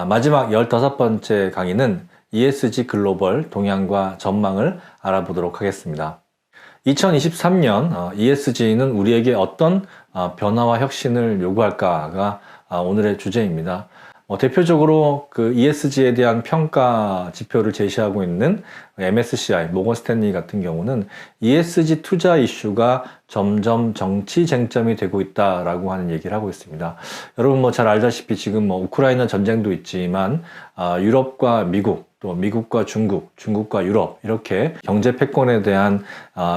마지막 15번째 강의는 ESG 글로벌 동향과 전망을 알아보도록 하겠습니다. 2023년 ESG는 우리에게 어떤 변화와 혁신을 요구할까가 오늘의 주제입니다. 대표적으로 그 ESG에 대한 평가 지표를 제시하고 있는 MSCI, 모건 스탠리 같은 경우는 ESG 투자 이슈가 점점 정치 쟁점이 되고 있다라고 하는 얘기를 하고 있습니다. 여러분 잘 알다시피 지금 우크라이나 전쟁도 있지만 유럽과 미국, 또 미국과 중국, 중국과 유럽 이렇게 경제 패권에 대한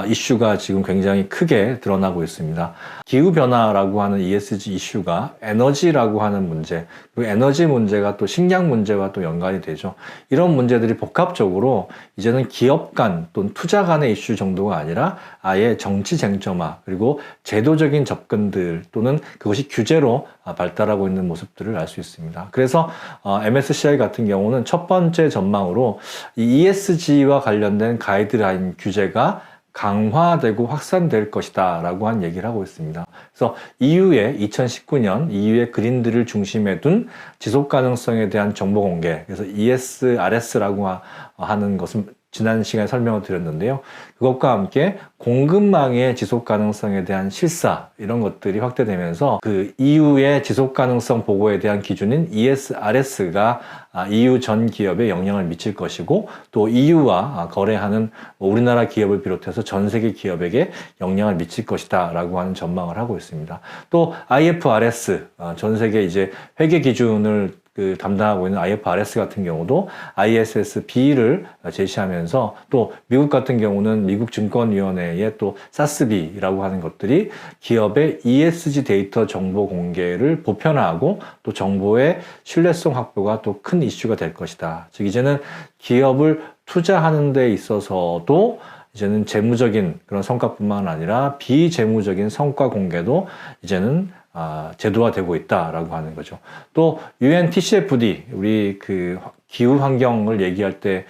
이슈가 지금 굉장히 크게 드러나고 있습니다. 기후변화라고 하는 ESG 이슈가 에너지라고 하는 문제, 그 에너지 문제가 또 식량 문제와 또 연관이 되죠. 이런 문제들이 복합적으로 이제는 기업 간 또는 투자 간의 이슈 정도가 아니라 아예 정치 쟁점화 그리고 제도적인 접근들 또는 그것이 규제로 발달하고 있는 모습들을 알 수 있습니다. 그래서 MSCI 같은 경우는 첫 번째 전망으로 이 ESG와 관련된 가이드라인 규제가 강화되고 확산될 것이다 라고 한 얘기를 하고 있습니다. 그래서 EU의 2019년 EU의 그린들을 중심에 둔 지속 가능성에 대한 정보 공개, 그래서 ESRS라고 하는 것은 지난 시간에 설명을 드렸는데요. 그것과 함께 공급망의 지속 가능성에 대한 실사 이런 것들이 확대되면서 그 EU의 지속 가능성 보고에 대한 기준인 ESRS가 EU 전 기업에 영향을 미칠 것이고 또 EU와 거래하는 우리나라 기업을 비롯해서 전 세계 기업에게 영향을 미칠 것이다 라고 하는 전망을 하고 있습니다. 또 IFRS, 전 세계 이제 회계 기준을 담당하고 있는 IFRS 같은 경우도 ISSB를 제시하면서 또 미국 같은 경우는 미국 증권위원회의 또 SASB라고 하는 것들이 기업의 ESG 데이터 정보 공개를 보편화하고 또 정보의 신뢰성 확보가 또 큰 이슈가 될 것이다. 즉 이제는 기업을 투자하는 데 있어서도 이제는 재무적인 그런 성과뿐만 아니라 비재무적인 성과 공개도 이제는 제도화되고 있다라고 하는 거죠. 또 UN TCFD, 우리 그 기후 환경을 얘기할 때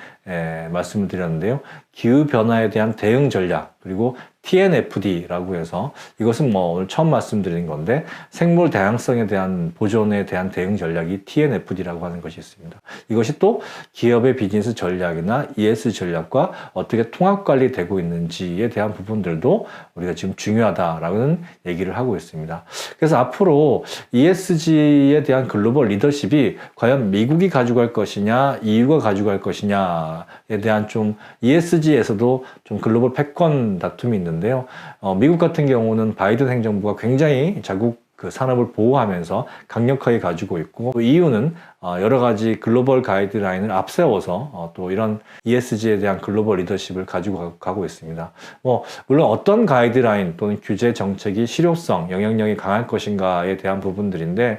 말씀을 드렸는데요. 기후 변화에 대한 대응 전략, 그리고 TNFD라고 해서 이것은 오늘 처음 말씀드린 건데 생물 다양성에 대한 보존에 대한 대응 전략이 TNFD라고 하는 것이 있습니다. 이것이 또 기업의 비즈니스 전략이나 ESG 전략과 어떻게 통합 관리되고 있는지에 대한 부분들도 우리가 지금 중요하다라는 얘기를 하고 있습니다. 그래서 앞으로 ESG에 대한 글로벌 리더십이 과연 미국이 가져갈 것이냐, EU가 가져갈 것이냐에 대한 좀 ESG에서도 좀 글로벌 패권 다툼이 있는데요. 미국 같은 경우는 바이든 행정부가 굉장히 자국 그 산업을 보호하면서 강력하게 가지고 있고 또 EU는 여러 가지 글로벌 가이드라인을 앞세워서 또 이런 ESG에 대한 글로벌 리더십을 가지고 가고 있습니다. 물론 어떤 가이드라인 또는 규제 정책이 실효성, 영향력이 강할 것인가에 대한 부분들인데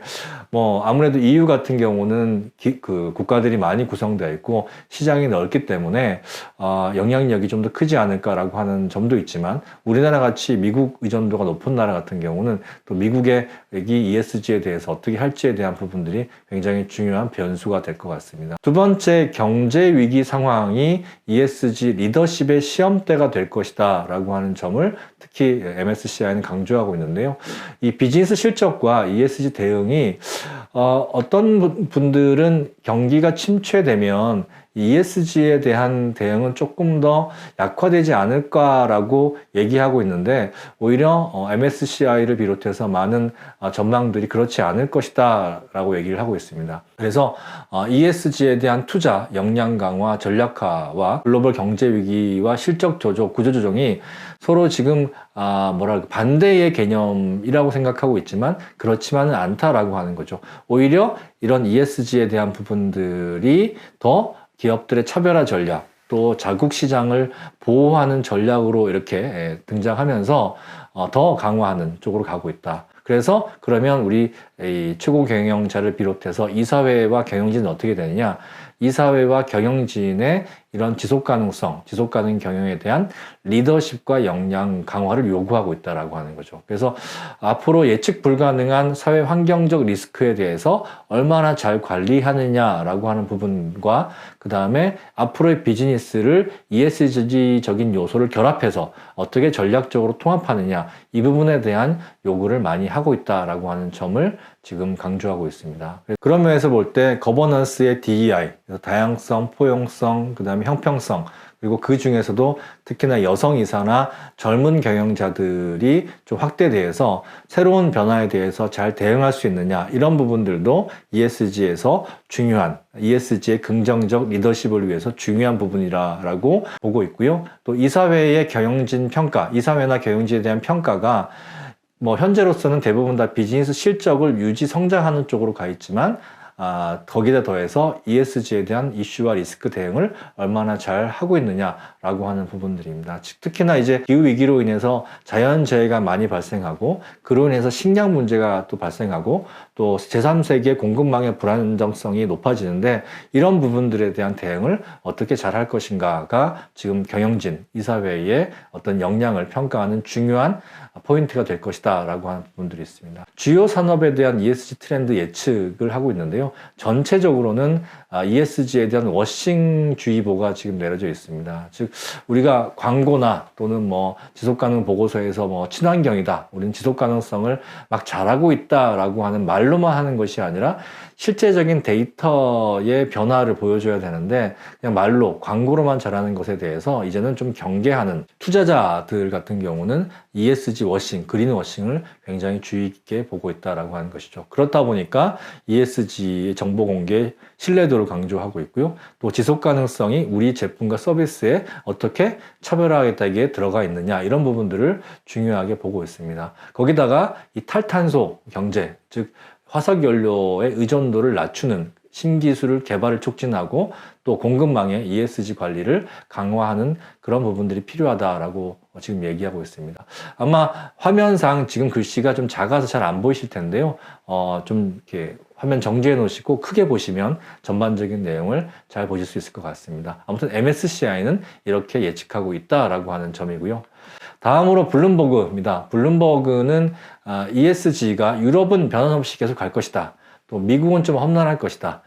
아무래도 EU 같은 경우는 그 국가들이 많이 구성되어 있고 시장이 넓기 때문에 영향력이 좀 더 크지 않을까라고 하는 점도 있지만 우리나라 같이 미국 의존도가 높은 나라 같은 경우는 또 미국의 이 ESG에 대해서 어떻게 할지에 대한 부분들이 굉장히 중요한 변수가 될 것 같습니다. 두 번째, 경제 위기 상황이 ESG 리더십의 시험대가 될 것이다 라고 하는 점을 특히 MSCI는 강조하고 있는데요. 이 비즈니스 실적과 ESG 대응이 어떤 분들은 경기가 침체되면 ESG에 대한 대응은 조금 더 약화되지 않을까라고 얘기하고 있는데 오히려 MSCI를 비롯해서 많은 전망들이 그렇지 않을 것이다 라고 얘기를 하고 있습니다. 그래서 ESG에 대한 투자, 역량 강화, 전략화와 글로벌 경제 위기와 실적 조정, 구조 조정이 서로 지금 반대의 개념이라고 생각하고 있지만 그렇지만은 않다라고 하는 거죠. 오히려 이런 ESG에 대한 부분들이 더 기업들의 차별화 전략, 또 자국 시장을 보호하는 전략으로 이렇게 등장하면서 더 강화하는 쪽으로 가고 있다. 그래서 그러면 우리 최고 경영자를 비롯해서 이사회와 경영진은 어떻게 되느냐? 이사회와 경영진의 이런 지속 가능성, 지속 가능 경영에 대한 리더십과 역량 강화를 요구하고 있다라고 하는 거죠. 그래서 앞으로 예측 불가능한 사회 환경적 리스크에 대해서 얼마나 잘 관리하느냐라고 하는 부분과 그 다음에 앞으로의 비즈니스를 ESG적인 요소를 결합해서 어떻게 전략적으로 통합하느냐, 이 부분에 대한 요구를 많이 하고 있다라고 하는 점을 지금 강조하고 있습니다. 그런 면에서 볼 때 거버넌스의 DEI, 다양성, 포용성, 그 다음에 형평성, 그리고 그 중에서도 특히나 여성이사나 젊은 경영자들이 좀 확대돼서 새로운 변화에 대해서 잘 대응할 수 있느냐, 이런 부분들도 ESG에서 중요한, ESG의 긍정적 리더십을 위해서 중요한 부분이라고 보고 있고요. 또 이사회의 경영진 평가, 이사회나 경영진에 대한 평가가 뭐 현재로서는 대부분 다 비즈니스 실적을 유지 성장하는 쪽으로 가 있지만 거기다 더해서 ESG에 대한 이슈와 리스크 대응을 얼마나 잘 하고 있느냐라고 하는 부분들입니다. 특히나 이제 기후위기로 인해서 자연재해가 많이 발생하고 그로 인해서 식량 문제가 또 발생하고 또 제3세계 공급망의 불안정성이 높아지는데 이런 부분들에 대한 대응을 어떻게 잘 할 것인가가 지금 경영진, 이사회의 어떤 역량을 평가하는 중요한 포인트가 될 것이다 라고 하는 부분들이 있습니다. 주요 산업에 대한 ESG 트렌드 예측을 하고 있는데요. 전체적으로는 ESG에 대한 워싱주의보가 지금 내려져 있습니다. 즉 우리가 광고나 또는 뭐 지속가능 보고서에서 뭐 친환경이다, 우리는 지속가능성을 막 잘하고 있다라고 하는 말로만 하는 것이 아니라 실제적인 데이터의 변화를 보여줘야 되는데 그냥 말로 광고로만 잘하는 것에 대해서 이제는 좀 경계하는 투자자들 같은 경우는 ESG 워싱, 그린 워싱을 굉장히 주의 깊게 보고 있다라고 하는 것이죠. 그렇다 보니까 ESG의 정보 공개 신뢰도를 강조하고 있고요. 또 지속 가능성이 우리 제품과 서비스에 어떻게 차별화하겠다기에 들어가 있느냐, 이런 부분들을 중요하게 보고 있습니다. 거기다가 이 탈탄소 경제, 즉 화석연료의 의존도를 낮추는 신기술을 개발을 촉진하고 또 공급망의 ESG 관리를 강화하는 그런 부분들이 필요하다라고 지금 얘기하고 있습니다. 아마 화면상 지금 글씨가 좀 작아서 잘 안 보이실 텐데요. 좀 이렇게 화면 정지해 놓으시고 크게 보시면 전반적인 내용을 잘 보실 수 있을 것 같습니다. 아무튼 MSCI는 이렇게 예측하고 있다라고 하는 점이고요. 다음으로 블룸버그입니다. 블룸버그는 ESG가 유럽은 변함없이 계속 갈 것이다. 또 미국은 좀 험난할 것이다.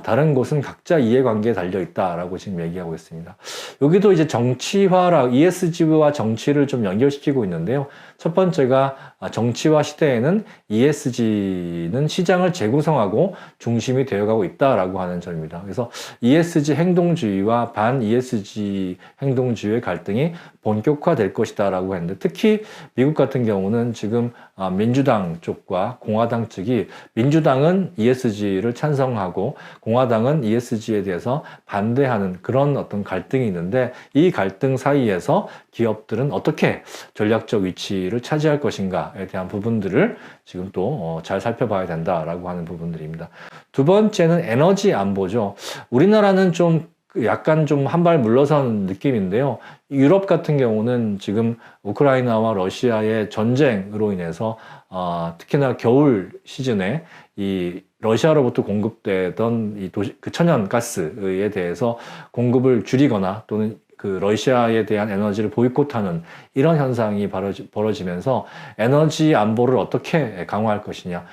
다른 곳은 각자 이해관계에 달려있다라고 지금 얘기하고 있습니다. 여기도 이제 정치화라, ESG와 정치를 좀 연결시키고 있는데요. 첫 번째가 정치화 시대에는 ESG는 시장을 재구성하고 중심이 되어가고 있다라고 하는 점입니다. 그래서 ESG 행동주의와 반 ESG 행동주의의 갈등이 본격화될 것이다라고 했는데 특히 미국 같은 경우는 지금 민주당 쪽과 공화당 측이 민주당은 ESG를 찬성하고 공화당은 ESG에 대해서 반대하는 그런 어떤 갈등이 있는데 이 갈등 사이에서 기업들은 어떻게 전략적 위치를 차지할 것인가에 대한 부분들을 지금 또 잘 살펴봐야 된다라고 하는 부분들입니다. 두 번째는 에너지 안보죠. 우리나라는 좀 약간 좀 한 발 물러선 느낌인데요. 유럽 같은 경우는 지금 우크라이나와 러시아의 전쟁으로 인해서 특히나 겨울 시즌에 이 러시아로부터 공급되던 이 그 천연가스에 대해서 공급을 줄이거나 또는 그 러시아에 대한 에너지를 보이콧하는 이런 현상이 벌어지면서 에너지 안보를 어떻게 강화할 것이냐.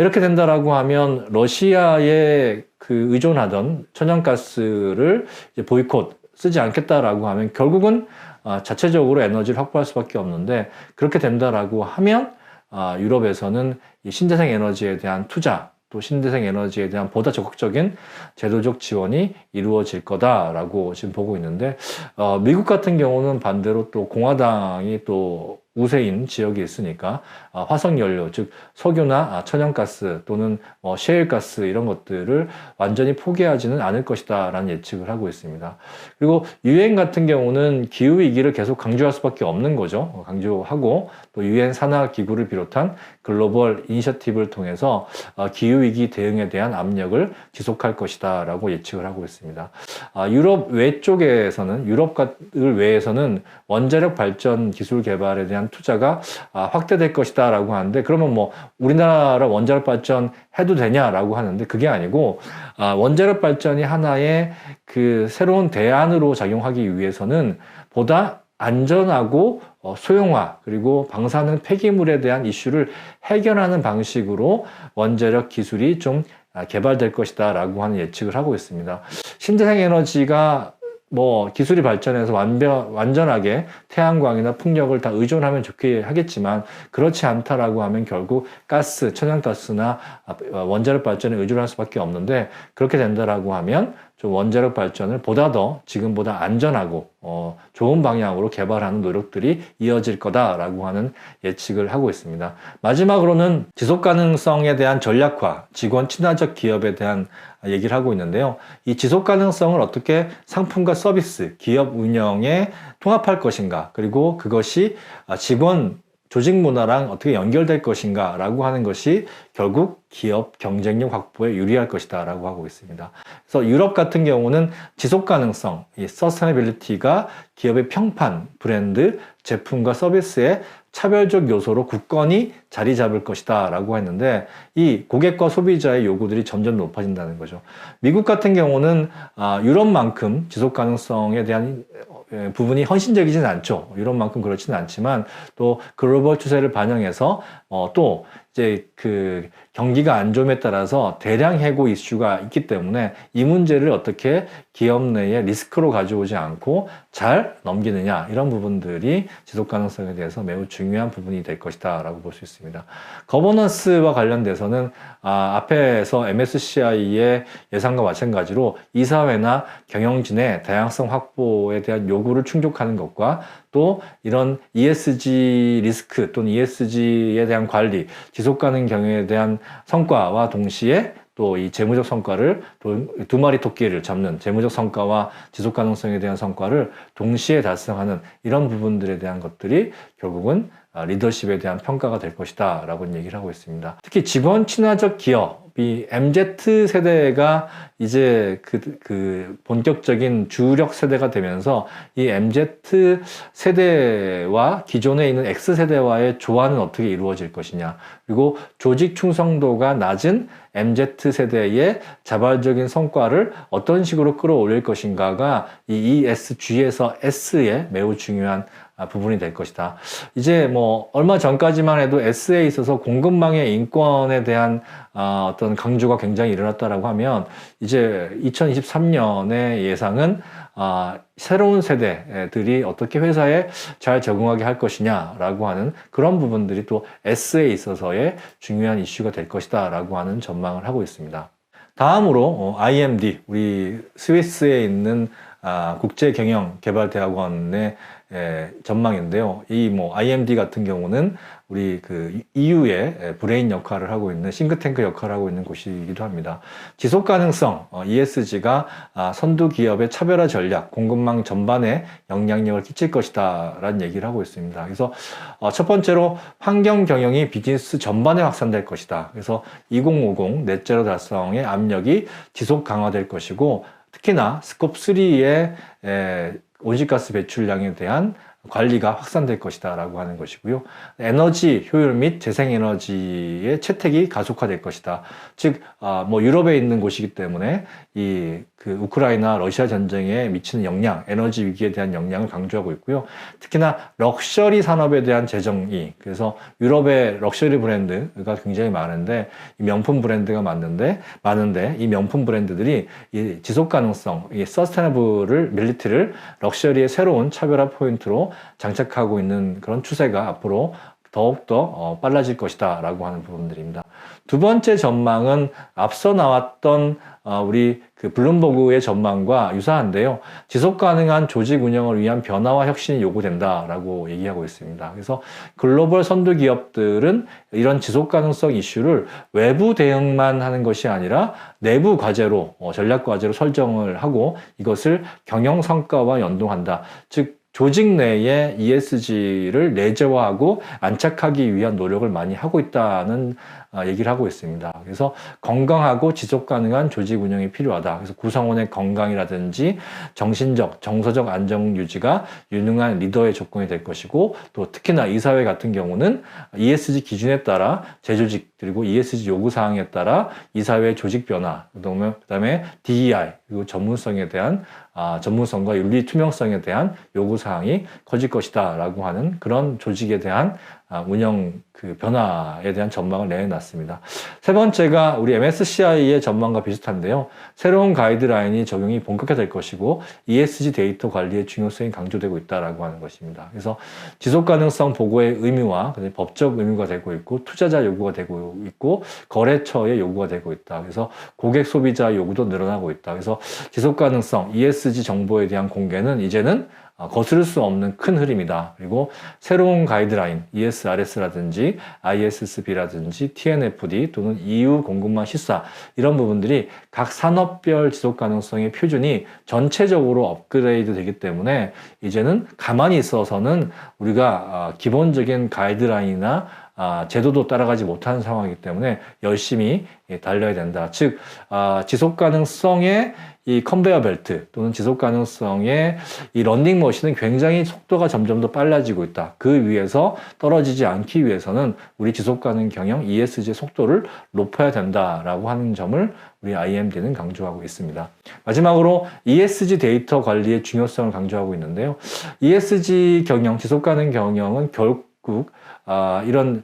이렇게 된다라고 하면 러시아에 그 의존하던 천연가스를 이제 보이콧 쓰지 않겠다라고 하면 결국은 자체적으로 에너지를 확보할 수밖에 없는데 그렇게 된다라고 하면 유럽에서는 이 신재생 에너지에 대한 투자 또 신재생 에너지에 대한 보다 적극적인 제도적 지원이 이루어질 거다라고 지금 보고 있는데 미국 같은 경우는 반대로 또 공화당이 또 우세인 지역이 있으니까 화석연료 즉 석유나 천연가스 또는 셰일가스 이런 것들을 완전히 포기하지는 않을 것이다 라는 예측을 하고 있습니다. 그리고 유엔 같은 경우는 기후위기를 계속 강조할 수밖에 없는 거죠. 강조하고 또 유엔 산하기구를 비롯한 글로벌 이니셔티브를 통해서 기후위기 대응에 대한 압력을 지속할 것이다 라고 예측을 하고 있습니다. 유럽 외쪽에서는 유럽을 외에서는 원자력 발전 기술 개발에 대한 투자가 확대될 것이다 라고 하는데, 그러면 뭐 우리나라 원자력 발전 해도 되냐라고 하는데, 그게 아니고 원자력 발전이 하나의 그 새로운 대안으로 작용하기 위해서는 보다 안전하고 소형화, 그리고 방사능 폐기물에 대한 이슈를 해결하는 방식으로 원자력 기술이 좀 개발될 것이다 라고 하는 예측을 하고 있습니다. 신재생 에너지가 뭐 기술이 발전해서 완전하게 태양광이나 풍력을 다 의존하면 좋게 하겠지만, 그렇지 않다라고 하면 결국 가스, 천연가스나 원자력 발전에 의존할 수밖에 없는데, 그렇게 된다라고 하면 좀 원자력 발전을 보다 더 지금보다 안전하고 좋은 방향으로 개발하는 노력들이 이어질 거다라고 하는 예측을 하고 있습니다. 마지막으로는 지속 가능성에 대한 전략화, 직원 친화적 기업에 대한 얘기를 하고 있는데요. 이 지속 가능성을 어떻게 상품과 서비스, 기업 운영에 통합할 것인가, 그리고 그것이 직원 조직 문화랑 어떻게 연결될 것인가 라고 하는 것이 결국 기업 경쟁력 확보에 유리할 것이다 라고 하고 있습니다. 그래서 유럽 같은 경우는 지속 가능성, 이 서스테너빌리티가 기업의 평판, 브랜드, 제품과 서비스의 차별적 요소로 굳건히 자리 잡을 것이다 라고 했는데, 이 고객과 소비자의 요구들이 점점 높아진다는 거죠. 미국 같은 경우는 유럽만큼 지속 가능성에 대한 부분이 헌신적이진 않죠. 유럽만큼 그렇지는 않지만, 또 글로벌 추세를 반영해서 또 이제 그 경기가 안 좋음에 따라서 대량 해고 이슈가 있기 때문에 이 문제를 어떻게 기업 내에 리스크로 가져오지 않고 잘 넘기느냐, 이런 부분들이 지속 가능성에 대해서 매우 중요한 부분이 될 것이다 라고 볼 수 있습니다. 거버넌스와 관련돼서는 앞에서 MSCI의 예상과 마찬가지로 이사회나 경영진의 다양성 확보에 대한 요구를 충족하는 것과, 또 이런 ESG 리스크 또는 ESG에 대한 관리, 지속 가능 경영에 대한 성과와 동시에 또 이 재무적 성과를, 두 마리 토끼를 잡는 재무적 성과와 지속 가능성에 대한 성과를 동시에 달성하는 이런 부분들에 대한 것들이 결국은 리더십에 대한 평가가 될 것이다 라고 얘기를 하고 있습니다. 특히 직원 친화적 기업이 MZ 세대가 이제 그 본격적인 주력 세대가 되면서, 이 MZ 세대와 기존에 있는 X 세대와의 조화는 어떻게 이루어질 것이냐, 그리고 조직 충성도가 낮은 MZ 세대의 자발적인 성과를 어떤 식으로 끌어올릴 것인가가 이 ESG에서 S에 매우 중요한 부분이 될 것이다. 이제 뭐 얼마 전까지만 해도 S에 있어서 공급망의 인권에 대한 어떤 강조가 굉장히 일어났다라고 하면, 이제 2023년의 예상은 새로운 세대들이 어떻게 회사에 잘 적응하게 할 것이냐라고 하는 그런 부분들이 또 S에 있어서의 중요한 이슈가 될 것이다 라고 하는 전망을 하고 있습니다. 다음으로 IMD, 우리 스위스에 있는 국제경영개발대학원의 전망인데요. 이 IMD 같은 경우는 우리 그 EU의 브레인 역할을 하고 있는, 싱크탱크 역할을 하고 있는 곳이기도 합니다. 지속 가능성, ESG가 선두 기업의 차별화 전략, 공급망 전반에 영향력을 끼칠 것이다 라는 얘기를 하고 있습니다. 그래서 첫 번째로 환경 경영이 비즈니스 전반에 확산될 것이다. 그래서 2050 넷제로 달성의 압력이 지속 강화될 것이고, 특히나 스콥 3의 온실가스 배출량에 대한 관리가 확산될 것이다 라고 하는 것이고요. 에너지 효율 및 재생에너지의 채택이 가속화될 것이다. 즉, 유럽에 있는 곳이기 때문에 그 우크라이나 러시아 전쟁에 미치는 영향, 에너지 위기에 대한 영향을 강조하고 있고요. 특히나 럭셔리 산업에 대한 재정의, 그래서 유럽의 럭셔리 브랜드가 굉장히 많은데, 이 명품 브랜드가 많은데 이 명품 브랜드들이 이 지속 가능성, 이 서스테너블을 밀리티를 럭셔리의 새로운 차별화 포인트로 장착하고 있는 그런 추세가 앞으로 더욱더 빨라질 것이다 라고 하는 부분들입니다. 두 번째 전망은 앞서 나왔던 우리 그 블룸버그의 전망과 유사한데요. 지속 가능한 조직 운영을 위한 변화와 혁신이 요구된다라고 얘기하고 있습니다. 그래서 글로벌 선두 기업들은 이런 지속 가능성 이슈를 외부 대응만 하는 것이 아니라 내부 과제로, 전략 과제로 설정을 하고 이것을 경영 성과와 연동한다. 즉 조직 내에 ESG를 내재화하고 안착하기 위한 노력을 많이 하고 있다는 얘기를 하고 있습니다. 그래서 건강하고 지속 가능한 조직 운영이 필요하다. 그래서 구성원의 건강이라든지 정신적, 정서적 안정 유지가 유능한 리더의 조건이 될 것이고, 또 특히나 이사회 같은 경우는 ESG 기준에 따라 재조직, 그리고 ESG 요구 사항에 따라 이사회 조직 변화, 그다음에 DEI, 그리고 전문성에 대한 전문성과 윤리 투명성에 대한 요구 사항이 커질 것이다라고 하는 그런 조직에 대한 운영 변화에 대한 전망을 내놨습니다. 세 번째가 우리 MSCI의 전망과 비슷한데요. 새로운 가이드라인이 적용이 본격화될 것이고 ESG 데이터 관리의 중요성이 강조되고 있다라고 하는 것입니다. 그래서 지속가능성 보고의 의무와 법적 의무가 되고 있고, 투자자 요구가 되고 있고, 거래처의 요구가 되고 있다. 그래서 고객 소비자 요구도 늘어나고 있다. 그래서 지속가능성 ESG 정보에 대한 공개는 이제는 거스를 수 없는 큰 흐름이다. 그리고 새로운 가이드라인 ESRS라든지 ISSB라든지 TNFD 또는 EU 공급망 시사, 이런 부분들이 각 산업별 지속 가능성의 표준이 전체적으로 업그레이드 되기 때문에 이제는 가만히 있어서는 우리가 기본적인 가이드라인이나 제도도 따라가지 못하는 상황이기 때문에 열심히 달려야 된다. 즉 지속 가능성의 이 컨베어 벨트 또는 지속 가능성의 이 런닝머신은 굉장히 속도가 점점 더 빨라지고 있다. 그 위에서 떨어지지 않기 위해서는 우리 지속 가능 경영 ESG 속도를 높여야 된다라고 하는 점을 우리 IMD는 강조하고 있습니다. 마지막으로 ESG 데이터 관리의 중요성을 강조하고 있는데요. ESG 경영, 지속 가능 경영은 결국 이런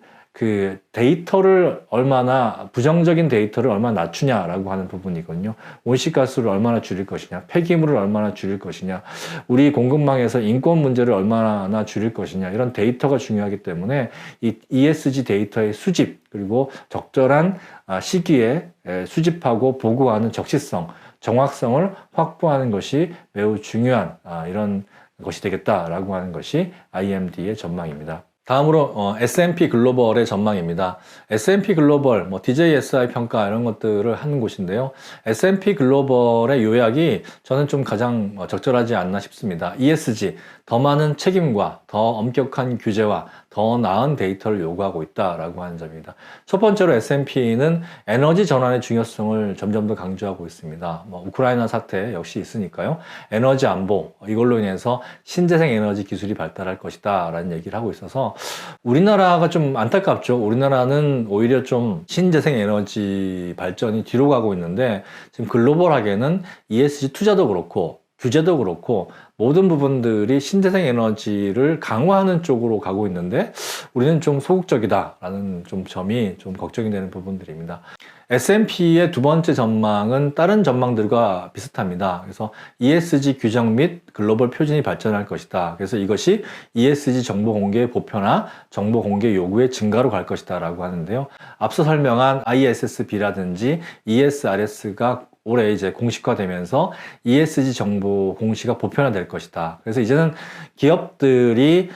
데이터를 얼마나, 부정적인 데이터를 얼마나 낮추냐라고 하는 부분이거든요. 온실가스를 얼마나 줄일 것이냐, 폐기물을 얼마나 줄일 것이냐, 우리 공급망에서 인권 문제를 얼마나 줄일 것이냐, 이런 데이터가 중요하기 때문에 이 ESG 데이터의 수집, 그리고 적절한 시기에 수집하고 보고하는 적시성, 정확성을 확보하는 것이 매우 중요한 이런 것이 되겠다라고 하는 것이 IMD의 전망입니다. 다음으로 S&P 글로벌의 전망입니다. S&P 글로벌, DJSI 평가 이런 것들을 하는 곳인데요. S&P 글로벌의 요약이 저는 좀 가장 적절하지 않나 싶습니다. ESG, 더 많은 책임과 더 엄격한 규제와 더 나은 데이터를 요구하고 있다라고 하는 점입니다. 첫 번째로 S&P는 에너지 전환의 중요성을 점점 더 강조하고 있습니다. 우크라이나 사태 역시 있으니까요. 에너지 안보, 이걸로 인해서 신재생 에너지 기술이 발달할 것이다 라는 얘기를 하고 있어서 우리나라가 좀 안타깝죠. 우리나라는 오히려 좀 신재생 에너지 발전이 뒤로 가고 있는데, 지금 글로벌하게는 ESG 투자도 그렇고 규제도 그렇고 모든 부분들이 신재생 에너지를 강화하는 쪽으로 가고 있는데 우리는 좀 소극적이다라는 점이 좀 걱정이 되는 부분들입니다. S&P의 두 번째 전망은 다른 전망들과 비슷합니다. 그래서 ESG 규정 및 글로벌 표준이 발전할 것이다. 그래서 이것이 ESG 정보 공개의 보편화, 정보 공개 요구의 증가로 갈 것이다 라고 하는데요. 앞서 설명한 ISSB라든지 ESRS가 올해 이제 공식화되면서 ESG 정보 공시가 보편화될 것이다. 그래서 이제는 기업들이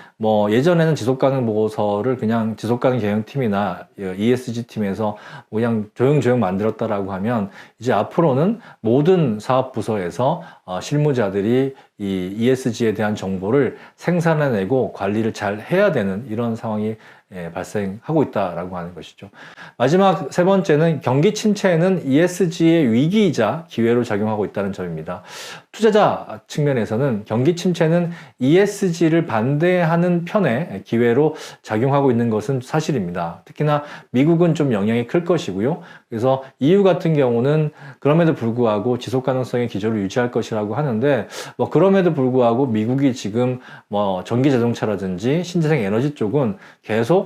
예전에는 지속가능 보고서를 그냥 지속가능 경영팀이나 ESG 팀에서 그냥 조용조용 만들었다라고 하면, 이제 앞으로는 모든 사업 부서에서 실무자들이 이 ESG에 대한 정보를 생산해내고 관리를 잘 해야 되는 이런 상황이 발생하고 있다라고 하는 것이죠. 마지막 세 번째는 경기 침체는 ESG의 위기이자 기회로 작용하고 있다는 점입니다. 투자자 측면에서는 경기 침체는 ESG를 반대하는 편에 기회로 작용하고 있는 것은 사실입니다. 특히나 미국은 좀 영향이 클 것이고요. 그래서 EU 같은 경우는 그럼에도 불구하고 지속 가능성의 기조를 유지할 것이라고 하는데, 그럼에도 불구하고 미국이 지금 전기 자동차라든지 신재생 에너지 쪽은 계속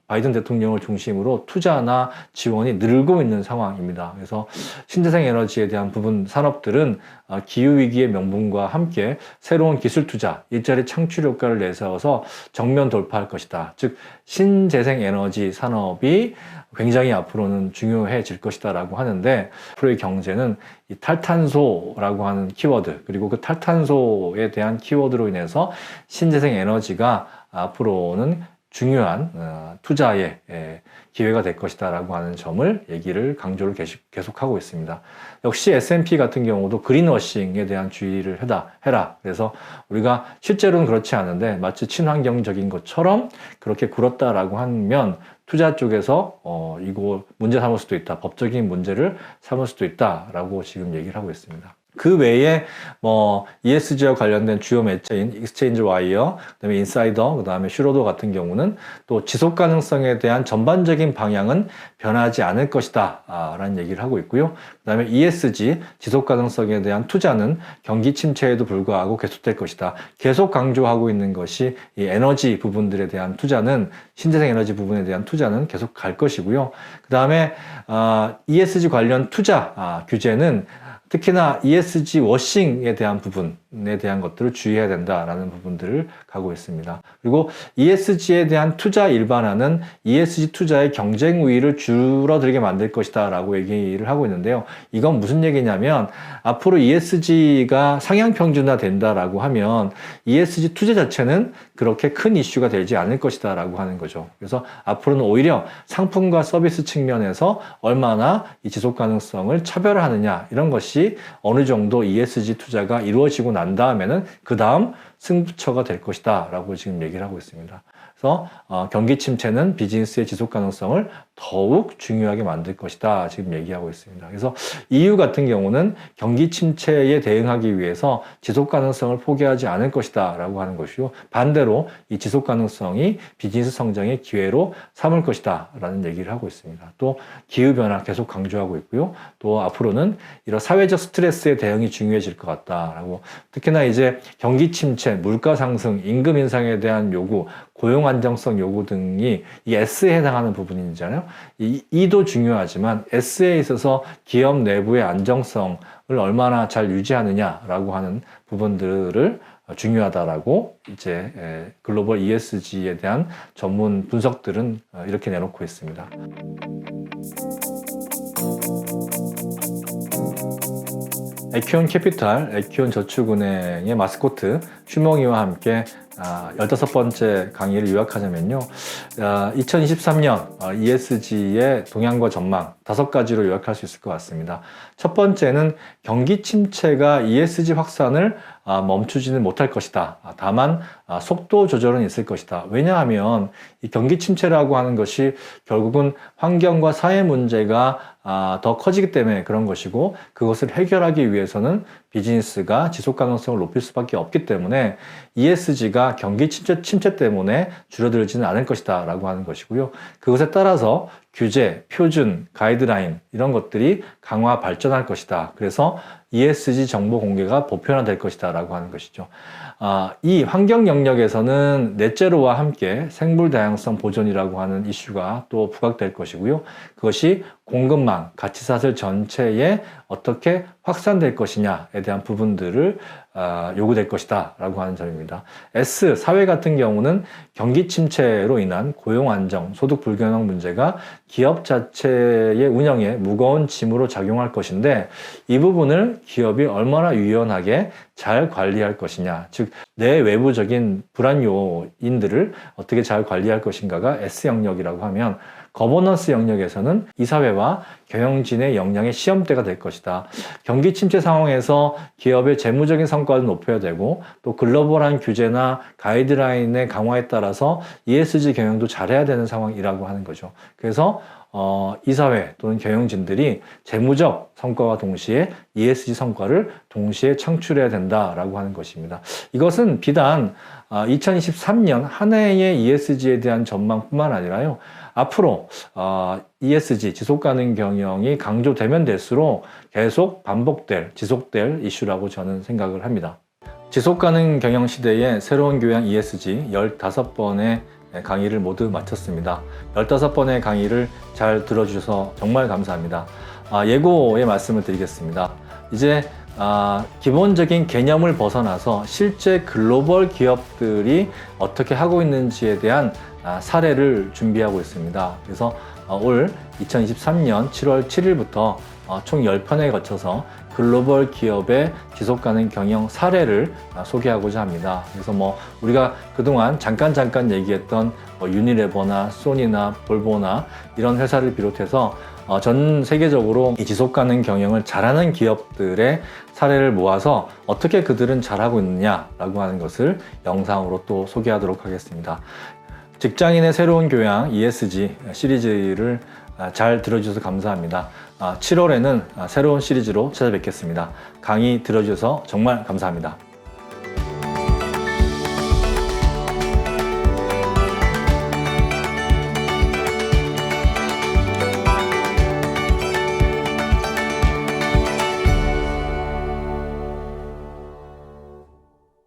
바이든 대통령을 중심으로 투자나 지원이 늘고 있는 상황입니다. 그래서 신재생 에너지에 대한 부분 산업들은 기후위기의 명분과 함께 새로운 기술 투자, 일자리 창출 효과를 내세워서 정면 돌파할 것이다. 즉 신재생 에너지 산업이 굉장히 앞으로는 중요해질 것이다 라고 하는데, 앞으로의 경제는 이 탈탄소라고 하는 키워드, 그리고 그 탈탄소에 대한 키워드로 인해서 신재생 에너지가 앞으로는 중요한 투자의 기회가 될 것이다 라고 하는 점을 얘기를 강조를 계속하고 있습니다. 역시 S&P 같은 경우도 그린워싱에 대한 주의를 해라. 그래서 우리가 실제로는 그렇지 않은데 마치 친환경적인 것처럼 그렇게 굴었다라고 하면 투자 쪽에서 이거 문제 삼을 수도 있다. 법적인 문제를 삼을 수도 있다라고 지금 얘기를 하고 있습니다. 그 외에 ESG와 관련된 주요 매체인 익스체인지 와이어, 그다음에 인사이더, 그다음에 슈로더 같은 경우는 또 지속 가능성에 대한 전반적인 방향은 변하지 않을 것이다 라는 얘기를 하고 있고요. 그다음에 ESG, 지속 가능성에 대한 투자는 경기 침체에도 불구하고 계속될 것이다. 계속 강조하고 있는 것이 이 에너지 부분들에 대한 투자는, 신재생 에너지 부분에 대한 투자는 계속 갈 것이고요. 그다음에 ESG 관련 투자 규제는 특히나 ESG 워싱에 대한 부분에 대한 것들을 주의해야 된다라는 부분들을 가고 있습니다. 그리고 ESG에 대한 투자 일반화는 ESG 투자의 경쟁 우위를 줄어들게 만들 것이다 라고 얘기를 하고 있는데요. 이건 무슨 얘기냐면 앞으로 ESG가 상향 평준화 된다라고 하면 ESG 투자 자체는 그렇게 큰 이슈가 되지 않을 것이다 라고 하는 거죠. 그래서 앞으로는 오히려 상품과 서비스 측면에서 얼마나 이 지속 가능성을 차별화하느냐, 이런 것이 어느 정도 ESG 투자가 이루어지고 난 다음에는 그 다음 승부처가 될 것이다 라고 지금 얘기를 하고 있습니다. 그래서 경기 침체는 비즈니스의 지속 가능성을 더욱 중요하게 만들 것이다 지금 얘기하고 있습니다. 그래서 EU 같은 경우는 경기 침체에 대응하기 위해서 지속 가능성을 포기하지 않을 것이다 라고 하는 것이고, 반대로 이 지속 가능성이 비즈니스 성장의 기회로 삼을 것이다 라는 얘기를 하고 있습니다. 또 기후변화 계속 강조하고 있고요. 또 앞으로는 이런 사회적 스트레스에 대응이 중요해질 것 같다라고, 특히나 이제 경기 침체, 물가 상승, 임금 인상에 대한 요구, 고용 안정성 요구 등이 이 S에 해당하는 부분이잖아요. E도 중요하지만 S에 있어서 기업 내부의 안정성을 얼마나 잘 유지하느냐라고 하는 부분들을 중요하다라고 이제 글로벌 ESG에 대한 전문 분석들은 이렇게 내놓고 있습니다. 에키온 캐피탈, 에키온 저축은행의 마스코트 슈몽이와 함께 15번째 강의를 요약하자면요. 2023년 ESG의 동향과 전망 5가지로 요약할 수 있을 것 같습니다. 첫 번째는 경기 침체가 ESG 확산을 멈추지는 못할 것이다. 다만 속도 조절은 있을 것이다. 왜냐하면 이 경기 침체라고 하는 것이 결국은 환경과 사회 문제가 더 커지기 때문에 그런 것이고, 그것을 해결하기 위해서는 비즈니스가 지속 가능성을 높일 수밖에 없기 때문에 ESG가 경기 침체 때문에 줄어들지는 않을 것이다 라고 하는 것이고요. 그것에 따라서 규제, 표준, 가이드라인 이런 것들이 강화 발전할 것이다. 그래서 ESG 정보 공개가 보편화될 것이다 라고 하는 것이죠. 이 환경 영역에서는 넷제로와 함께 생물 다양성 보존이라고 하는 이슈가 또 부각될 것이고요. 그것이 공급망, 가치사슬 전체에 어떻게 확산될 것이냐에 대한 부분들을 요구될 것이다 라고 하는 점입니다. S, 사회 같은 경우는 경기 침체로 인한 고용 안정, 소득 불균형 문제가 기업 자체의 운영에 무거운 짐으로 작용할 것인데, 이 부분을 기업이 얼마나 유연하게 잘 관리할 것이냐, 즉 내 외부적인 불안 요인들을 어떻게 잘 관리할 것인가가 S 영역이라고 하면, 거버넌스 영역에서는 이사회와 경영진의 역량의 시험대가 될 것이다. 경기 침체 상황에서 기업의 재무적인 성과를 높여야 되고, 또 글로벌한 규제나 가이드라인의 강화에 따라서 ESG 경영도 잘해야 되는 상황이라고 하는 거죠. 그래서 이사회 또는 경영진들이 재무적 성과와 동시에 ESG 성과를 동시에 창출해야 된다라고 하는 것입니다. 이것은 비단 2023년 한 해의 ESG에 대한 전망뿐만 아니라요, 앞으로 ESG, 지속가능 경영이 강조되면 될수록 계속 지속될 이슈라고 저는 생각을 합니다. 지속가능 경영 시대의 새로운 교양 ESG 15번의 강의를 모두 마쳤습니다. 15번의 강의를 잘 들어주셔서 정말 감사합니다. 예고의 말씀을 드리겠습니다. 이제 기본적인 개념을 벗어나서 실제 글로벌 기업들이 어떻게 하고 있는지에 대한 사례를 준비하고 있습니다. 그래서 올 2023년 7월 7일부터 총 10편에 거쳐서 글로벌 기업의 지속가능 경영 사례를 소개하고자 합니다. 그래서 우리가 그동안 잠깐 얘기했던 유니레버나 소니나 볼보나 이런 회사를 비롯해서 전 세계적으로 이 지속가능 경영을 잘하는 기업들의 사례를 모아서 어떻게 그들은 잘하고 있느냐라고 하는 것을 영상으로 또 소개하도록 하겠습니다. 직장인의 새로운 교양 ESG 시리즈를 잘 들어주셔서 감사합니다. 7월에는 새로운 시리즈로 찾아뵙겠습니다. 강의 들어주셔서 정말 감사합니다.